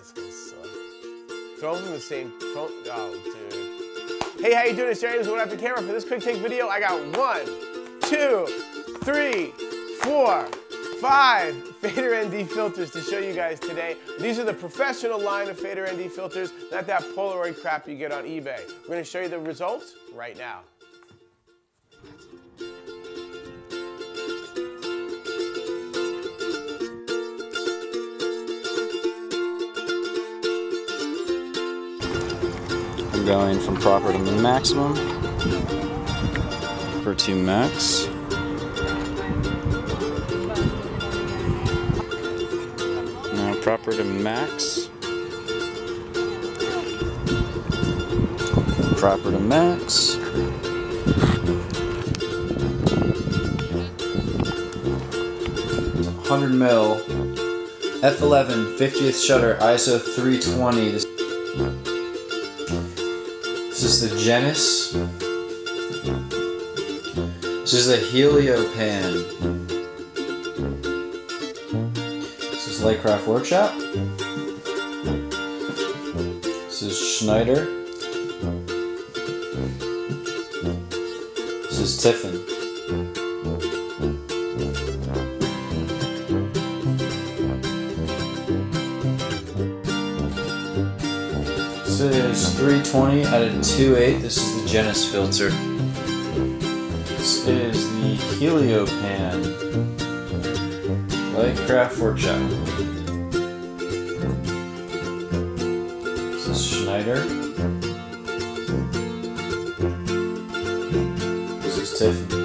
This gonna suck. Throw them from the same phone. Oh, dude. Hey, how you doing? It's James. What up the camera for this quick take video? I got 1, 2, 3, 4, 5 Fader ND filters to show you guys today. These are the professional line of Fader ND filters, not that Polaroid crap you get on eBay. We're gonna show you the results right now. I'm going from proper to maximum, proper to max. Now proper to max, proper to max. $100 f11 50th shutter ISO 320. This is the Genesis. This is the Helio Pan. This is Lightcraft Workshop. This is Schneider. This is Tiffin. This is 320 out of 2.8. This is the Genesis filter. This is the Helio Pan. Lightcraft Workshop. This is Schneider. This is Tiffin.